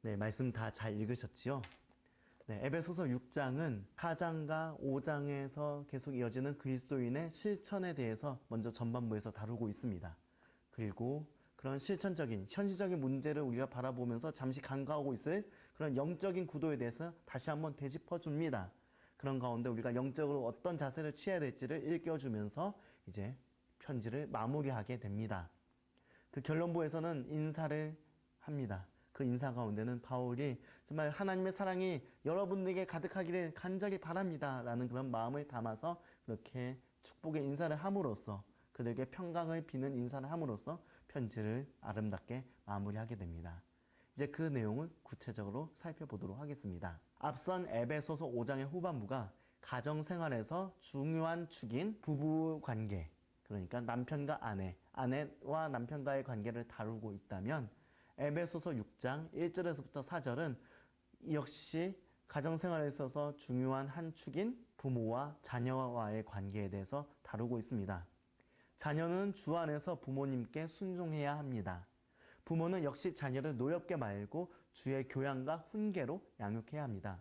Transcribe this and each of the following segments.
네, 말씀 다 잘 읽으셨지요? 네, 에베소서 6장은 4장과 5장에서 계속 이어지는 그리스도인의 실천에 대해서 먼저 전반부에서 다루고 있습니다. 그리고 그런 실천적인, 현실적인 문제를 우리가 바라보면서 잠시 간과하고 있을 그런 영적인 구도에 대해서 다시 한번 되짚어 줍니다. 그런 가운데 우리가 영적으로 어떤 자세를 취해야 될지를 일깨워주면서 이제 편지를 마무리하게 됩니다. 그 결론부에서는 인사를 합니다. 그 인사 가운데는 바울이 정말 하나님의 사랑이 여러분에게 가득하기를 간절히 바랍니다 라는 그런 마음을 담아서 그렇게 축복의 인사를 함으로써, 그들에게 평강을 비는 인사를 함으로써 편지를 아름답게 마무리하게 됩니다. 이제 그 내용을 구체적으로 살펴보도록 하겠습니다. 앞선 에베소서 5장의 후반부가 가정생활에서 중요한 축인 부부관계, 그러니까 남편과 아내, 아내와 남편과의 관계를 다루고 있다면 에베소서 6장 1절에서부터 4절은 역시 가정생활에 있어서 중요한 한 축인 부모와 자녀와의 관계에 대해서 다루고 있습니다. 자녀는 주 안에서 부모님께 순종해야 합니다. 부모는 역시 자녀를 노엽게 말고 주의 교양과 훈계로 양육해야 합니다.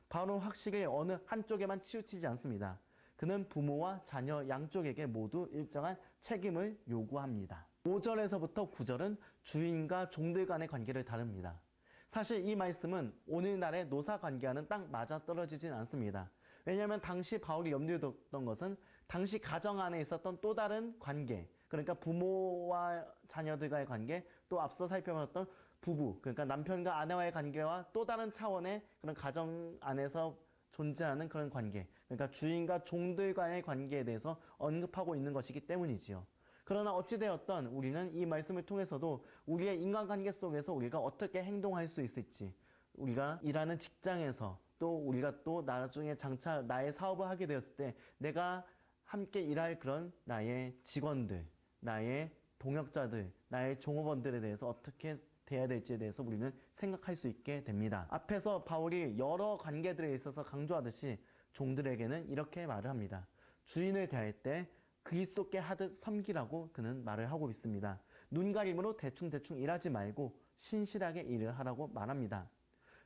바울은 확실히 어느 한쪽에만 치우치지 않습니다. 그는 부모와 자녀 양쪽에게 모두 일정한 책임을 요구합니다. 5절에서부터 9절은 주인과 종들 간의 관계를 다룹니다. 사실 이 말씀은 오늘날의 노사 관계와는 딱 맞아떨어지진 않습니다. 왜냐하면 당시 바울이 염두에 뒀던 것은 당시 가정 안에 있었던 또 다른 관계, 그러니까 부모와 자녀들과의 관계, 또 앞서 살펴봤던 부부, 그러니까 남편과 아내와의 관계와 또 다른 차원의 그런 가정 안에서 존재하는 그런 관계, 그러니까 주인과 종들과의 관계에 대해서 언급하고 있는 것이기 때문이지요. 그러나 어찌되었던 우리는 이 말씀을 통해서도 우리의 인간관계 속에서 우리가 어떻게 행동할 수 있을지, 우리가 일하는 직장에서 또 우리가 또 나중에 장차 나의 사업을 하게 되었을 때 내가 함께 일할 그런 나의 직원들, 나의 동역자들, 나의 종업원들에 대해서 어떻게 돼야 될지에 대해서 우리는 생각할 수 있게 됩니다. 앞에서 바울이 여러 관계들에 있어서 강조하듯이 종들에게는 이렇게 말을 합니다. 주인을 대할 때 그리스도께 하듯 섬기라고 그는 말을 하고 있습니다. 눈가림으로 대충 일하지 말고 신실하게 일을 하라고 말합니다.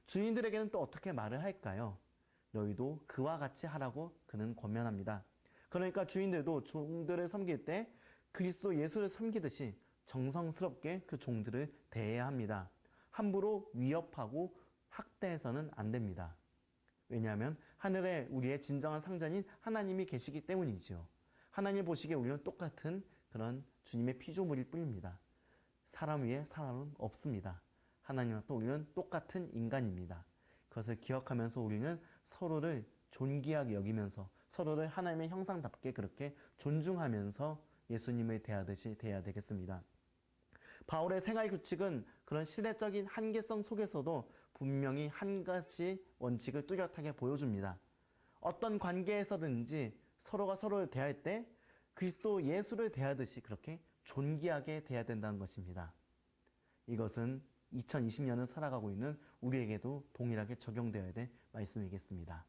주인들에게는 또 어떻게 말을 할까요? 너희도 그와 같이 하라고 그는 권면합니다. 그러니까 주인들도 종들을 섬길 때 그리스도 예수를 섬기듯이 정성스럽게 그 종들을 대해야 합니다. 함부로 위협하고 학대해서는 안 됩니다. 왜냐하면 하늘에 우리의 진정한 상전인 하나님이 계시기 때문이지요. 하나님 보시기에 우리는 똑같은 그런 주님의 피조물일 뿐입니다. 사람 위에 사람은 없습니다. 하나님 앞에 우리는 똑같은 인간입니다. 그것을 기억하면서 우리는 서로를 존귀하게 여기면서 서로를 하나님의 형상답게 그렇게 존중하면서 예수님을 대하듯이 대해야 되겠습니다. 바울의 생활 규칙은 그런 시대적인 한계성 속에서도 분명히 한 가지 원칙을 뚜렷하게 보여줍니다. 어떤 관계에서든지 서로가 서로를 대할 때 그리스도 예수를 대하듯이 그렇게 존귀하게 대해야 된다는 것입니다. 이것은 2020년을 살아가고 있는 우리에게도 동일하게 적용되어야 될 말씀이겠습니다.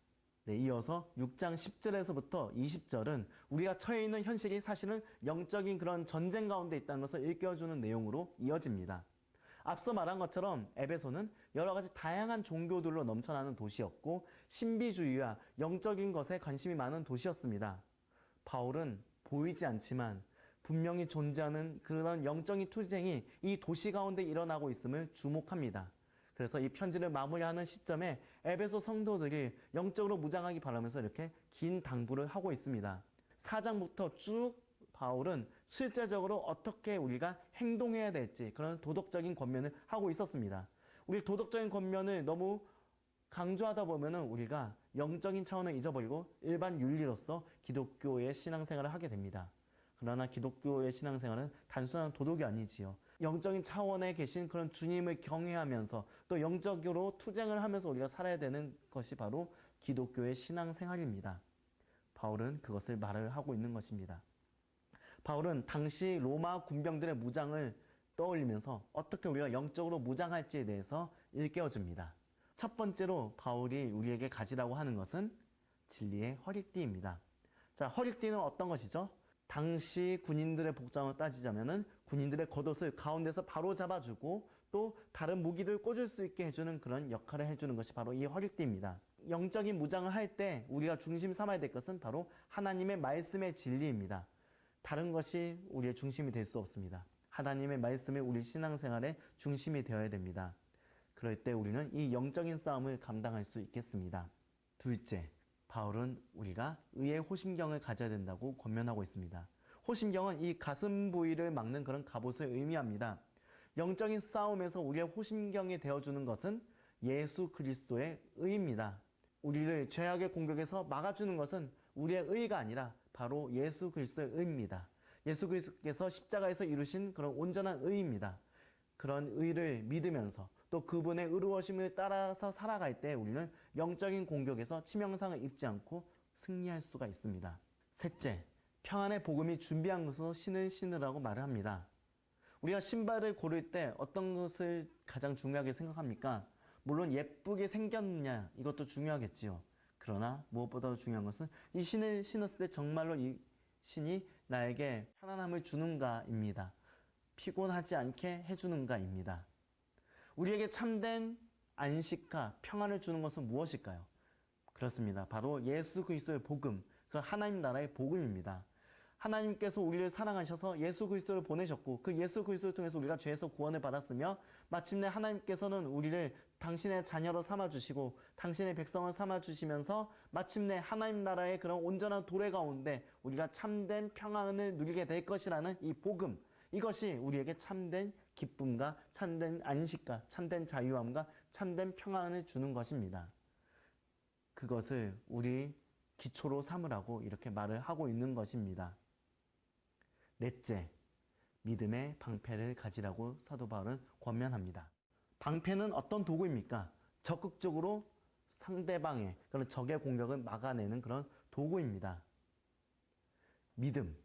네, 이어서 6장 10절에서부터 20절은 우리가 처해 있는 현실이 사실은 영적인 그런 전쟁 가운데 있다는 것을 일깨워주는 내용으로 이어집니다. 앞서 말한 것처럼 에베소는 여러 가지 다양한 종교들로 넘쳐나는 도시였고 신비주의와 영적인 것에 관심이 많은 도시였습니다. 바울은 보이지 않지만 분명히 존재하는 그런 영적인 투쟁이 이 도시 가운데 일어나고 있음을 주목합니다. 그래서 이 편지를 마무리하는 시점에 에베소 성도들이 영적으로 무장하기 바라면서 이렇게 긴 당부를 하고 있습니다. 4장부터 쭉 바울은 실제적으로 어떻게 우리가 행동해야 될지 그런 도덕적인 권면을 하고 있었습니다. 우리 도덕적인 권면을 너무 강조하다 보면은 우리가 영적인 차원을 잊어버리고 일반 윤리로서 기독교의 신앙생활을 하게 됩니다. 그러나 기독교의 신앙생활은 단순한 도덕이 아니지요. 영적인 차원에 계신 그런 주님을 경외하면서 또 영적으로 투쟁을 하면서 우리가 살아야 되는 것이 바로 기독교의 신앙생활입니다. 바울은 그것을 말을 하고 있는 것입니다. 바울은 당시 로마 군병들의 무장을 떠올리면서 어떻게 우리가 영적으로 무장할지에 대해서 일깨워줍니다. 첫 번째로 바울이 우리에게 가지라고 하는 것은 진리의 허리띠입니다. 자, 허리띠는 어떤 것이죠? 당시 군인들의 복장을 따지자면은 군인들의 겉옷을 가운데서 바로 잡아주고 또 다른 무기를 꽂을 수 있게 해주는 그런 역할을 해주는 것이 바로 이 허리띠입니다. 영적인 무장을 할 때 우리가 중심 삼아야 될 것은 바로 하나님의 말씀의 진리입니다. 다른 것이 우리의 중심이 될 수 없습니다. 하나님의 말씀이 우리 신앙생활의 중심이 되어야 됩니다. 그럴 때 우리는 이 영적인 싸움을 감당할 수 있겠습니다. 둘째, 바울은 우리가 의의 호심경을 가져야 된다고 권면하고 있습니다. 호심경은 이 가슴 부위를 막는 그런 갑옷을 의미합니다. 영적인 싸움에서 우리의 호심경이 되어주는 것은 예수 그리스도의 의입니다. 우리를 죄악의 공격에서 막아주는 것은 우리의 의가 아니라 바로 예수 그리스도의 의입니다. 예수 그리스도께서 십자가에서 이루신 그런 온전한 의입니다. 그런 의를 믿으면서 또 그분의 의로우심을 따라서 살아갈 때 우리는 영적인 공격에서 치명상을 입지 않고 승리할 수가 있습니다. 셋째, 평안의 복음이 준비한 것으로 신으라고 말을 합니다. 우리가 신발을 고를 때 어떤 것을 가장 중요하게 생각합니까? 물론 예쁘게 생겼느냐 이것도 중요하겠지요. 그러나 무엇보다도 중요한 것은 이 신을 신었을 때 정말로 이 신이 나에게 편안함을 주는가입니다. 피곤하지 않게 해주는가입니다. 우리에게 참된 안식과 평안을 주는 것은 무엇일까요? 그렇습니다. 바로 예수 그리스도의 복음, 그 하나님 나라의 복음입니다. 하나님께서 우리를 사랑하셔서 예수 그리스도를 보내셨고 그 예수 그리스도를 통해서 우리가 죄에서 구원을 받았으며 마침내 하나님께서는 우리를 당신의 자녀로 삼아주시고 당신의 백성을 삼아주시면서 마침내 하나님 나라의 그런 온전한 도래 가운데 우리가 참된 평안을 누리게 될 것이라는 이 복음, 이것이 우리에게 참된 기쁨과 참된 안식과 참된 자유함과 참된 평안을 주는 것입니다. 그것을 우리 기초로 삼으라고 이렇게 말을 하고 있는 것입니다. 넷째, 믿음의 방패를 가지라고 사도 바울은 권면합니다. 방패는 어떤 도구입니까? 적극적으로 상대방의 그런 적의 공격을 막아내는 그런 도구입니다. 믿음.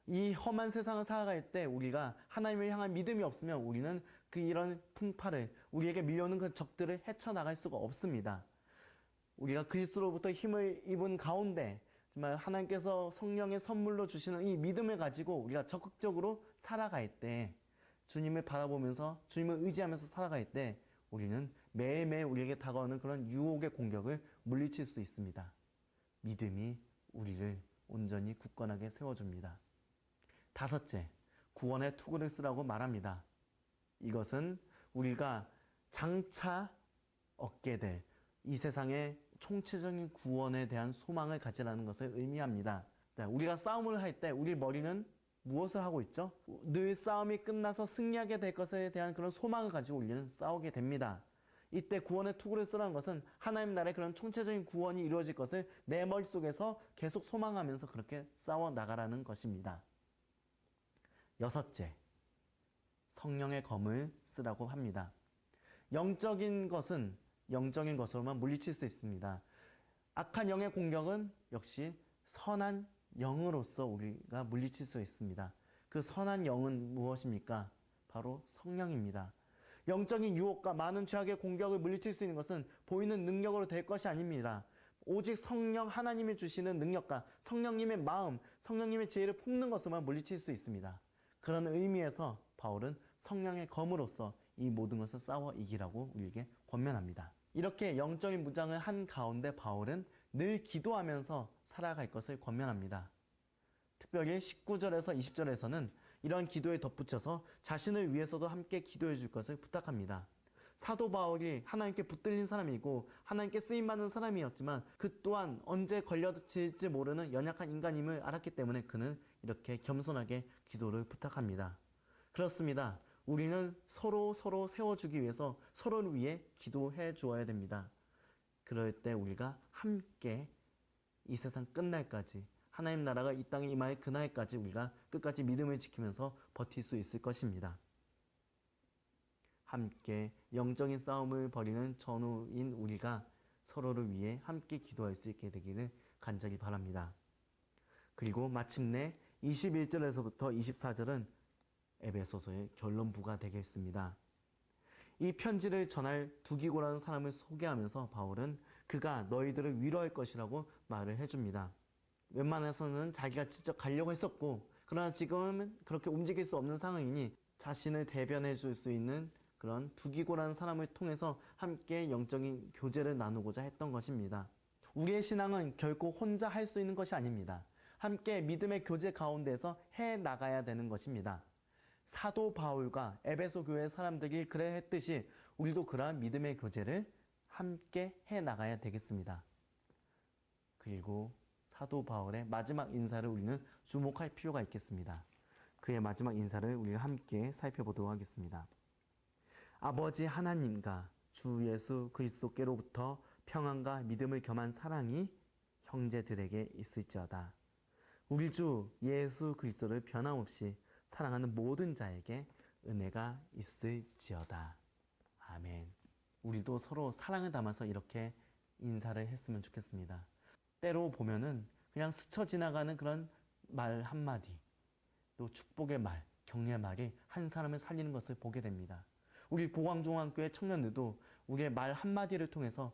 이 험한 세상을 살아갈 때 우리가 하나님을 향한 믿음이 없으면 우리는 이런 풍파를 우리에게 밀려오는 그 적들을 헤쳐나갈 수가 없습니다. 우리가 그리스도로부터 힘을 입은 가운데 정말 하나님께서 성령의 선물로 주시는 이 믿음을 가지고 우리가 적극적으로 살아갈 때 주님을 바라보면서 주님을 의지하면서 살아갈 때 우리는 매일매일 우리에게 다가오는 그런 유혹의 공격을 물리칠 수 있습니다. 믿음이 우리를 온전히 굳건하게 세워줍니다. 다섯째, 구원의 투구를 쓰라고 말합니다. 이것은 우리가 장차 얻게 될 이 세상의 총체적인 구원에 대한 소망을 가지라는 것을 의미합니다. 우리가 싸움을 할 때 우리 머리는 무엇을 하고 있죠? 늘 싸움이 끝나서 승리하게 될 것에 대한 그런 소망을 가지고 우리는 싸우게 됩니다. 이때 구원의 투구를 쓰라는 것은 하나님 나라의 그런 총체적인 구원이 이루어질 것을 내 머릿속에서 계속 소망하면서 그렇게 싸워 나가라는 것입니다. 여섯째, 성령의 검을 쓰라고 합니다. 영적인 것으로만 물리칠 수 있습니다. 악한 영의 공격은 역시 선한 영으로서 우리가 물리칠 수 있습니다. 그 선한 영은 무엇입니까? 바로 성령입니다. 영적인 유혹과 많은 죄악의 공격을 물리칠 수 있는 것은 보이는 능력으로 될 것이 아닙니다. 오직 성령 하나님이 주시는 능력과 성령님의 마음, 성령님의 지혜를 품는 것으로만 물리칠 수 있습니다. 그런 의미에서 바울은 성령의 검으로서 이 모든 것을 싸워 이기라고 우리에게 권면합니다. 이렇게 영적인 무장을 한 가운데 바울은 늘 기도하면서 살아갈 것을 권면합니다. 특별히 19절에서 20절에서는 이런 기도에 덧붙여서 자신을 위해서도 함께 기도해 줄 것을 부탁합니다. 사도 바울이 하나님께 붙들린 사람이고 하나님께 쓰임받는 사람이었지만 그 또한 언제 걸려질지 모르는 연약한 인간임을 알았기 때문에 그는 이렇게 겸손하게 기도를 부탁합니다. 그렇습니다. 우리는 서로 세워주기 위해서 서로를 위해 기도해 주어야 됩니다. 그럴 때 우리가 함께 이 세상 끝날까지 하나님 나라가 이 땅에 임할 그날까지 우리가 끝까지 믿음을 지키면서 버틸 수 있을 것입니다. 함께 영적인 싸움을 벌이는 전우인 우리가 서로를 위해 함께 기도할 수 있게 되기를 간절히 바랍니다. 그리고 마침내 21절에서부터 24절은 에베소서의 결론부가 되겠습니다. 이 편지를 전할 두기고라는 사람을 소개하면서 바울은 그가 너희들을 위로할 것이라고 말을 해줍니다. 웬만해서는 자기가 직접 가려고 했었고 그러나 지금은 그렇게 움직일 수 없는 상황이니 자신을 대변해 줄 수 있는 그런 두기고라는 사람을 통해서 함께 영적인 교제를 나누고자 했던 것입니다. 우리의 신앙은 결코 혼자 할 수 있는 것이 아닙니다. 함께 믿음의 교제 가운데서 해 나가야 되는 것입니다. 사도 바울과 에베소 교회 사람들이 그래 했듯이 우리도 그러한 믿음의 교제를 함께 해 나가야 되겠습니다. 그리고 사도 바울의 마지막 인사를 우리는 주목할 필요가 있겠습니다. 그의 마지막 인사를 우리가 함께 살펴보도록 하겠습니다. 아버지 하나님과 주 예수 그리스도께로부터 평안과 믿음을 겸한 사랑이 형제들에게 있을지어다. 우리 주 예수 그리스도를 변함없이 사랑하는 모든 자에게 은혜가 있을지어다. 아멘. 우리도 서로 사랑을 담아서 이렇게 인사를 했으면 좋겠습니다. 때로 보면은 그냥 스쳐 지나가는 그런 말 한마디, 또 축복의 말, 격려의 말이 한 사람을 살리는 것을 보게 됩니다. 우리 보광종합교회 청년들도 우리의 말 한마디를 통해서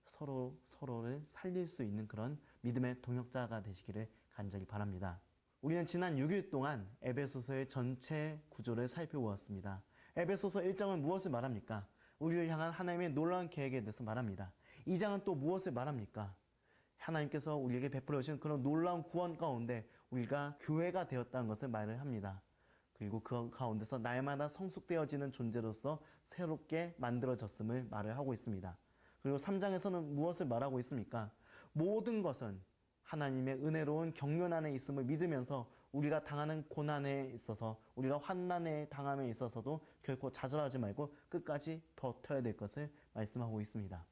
서로를 살릴 수 있는 그런 믿음의 동역자가 되시기를 간절히 바랍니다. 우리는 지난 6일 동안 에베소서의 전체 구조를 살펴보았습니다. 에베소서 1장은 무엇을 말합니까? 우리를 향한 하나님의 놀라운 계획에 대해서 말합니다. 2장은 또 무엇을 말합니까? 하나님께서 우리에게 베풀어 주신 그런 놀라운 구원 가운데 우리가 교회가 되었다는 것을 말을 합니다. 그리고 그 가운데서 날마다 성숙되어지는 존재로서 새롭게 만들어졌음을 말을 하고 있습니다. 그리고 3장에서는 무엇을 말하고 있습니까? 모든 것은 하나님의 은혜로운 경륜 안에 있음을 믿으면서 우리가 당하는 고난에 있어서 우리가 환난에 당함에 있어서도 결코 좌절하지 말고 끝까지 버텨야 될 것을 말씀하고 있습니다.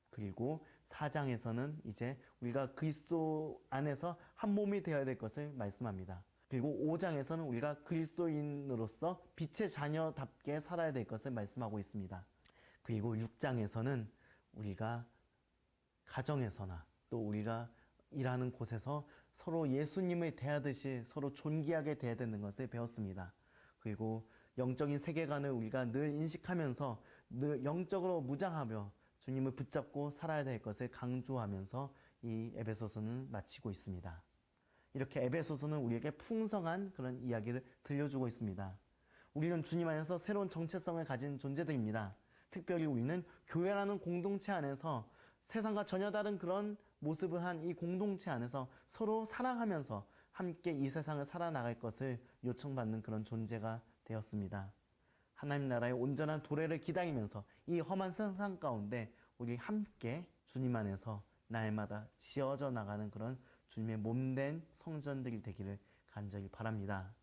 그리고 4장에서는 이제 우리가 그리스도 안에서 한 몸이 되어야 될 것을 말씀합니다. 그리고 5장에서는 우리가 그리스도인으로서 빛의 자녀답게 살아야 될 것을 말씀하고 있습니다. 그리고 6장에서는 우리가 가정에서나 또 우리가 일하는 곳에서 서로 예수님을 대하듯이 서로 존귀하게 대해야 되는 것을 배웠습니다. 그리고 영적인 세계관을 우리가 늘 인식하면서 늘 영적으로 무장하며 주님을 붙잡고 살아야 될 것을 강조하면서 이 에베소서는 마치고 있습니다. 이렇게 에베소서는 우리에게 풍성한 그런 이야기를 들려주고 있습니다. 우리는 주님 안에서 새로운 정체성을 가진 존재들입니다. 특별히 우리는 교회라는 공동체 안에서 세상과 전혀 다른 그런 모습을 한 이 공동체 안에서 서로 사랑하면서 함께 이 세상을 살아나갈 것을 요청받는 그런 존재가 되었습니다. 하나님 나라의 온전한 도래를 기다리면서 이 험한 세상 가운데 우리 함께 주님 안에서 날마다 지어져 나가는 그런 주님의 몸된 성전들이 되기를 간절히 바랍니다.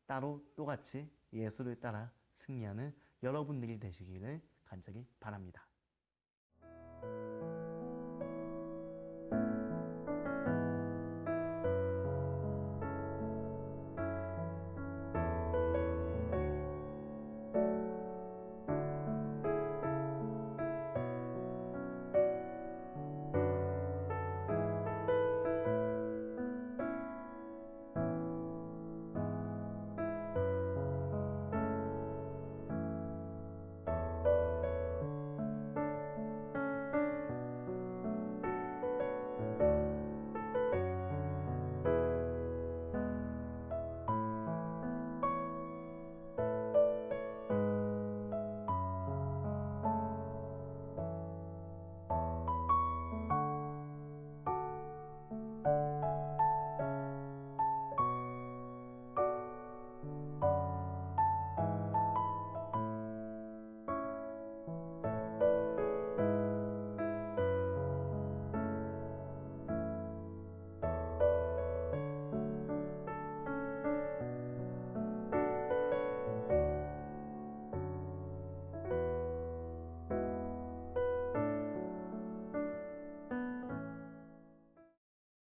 따로 똑같이 예수를 따라 승리하는 여러분들이 되시기를 간절히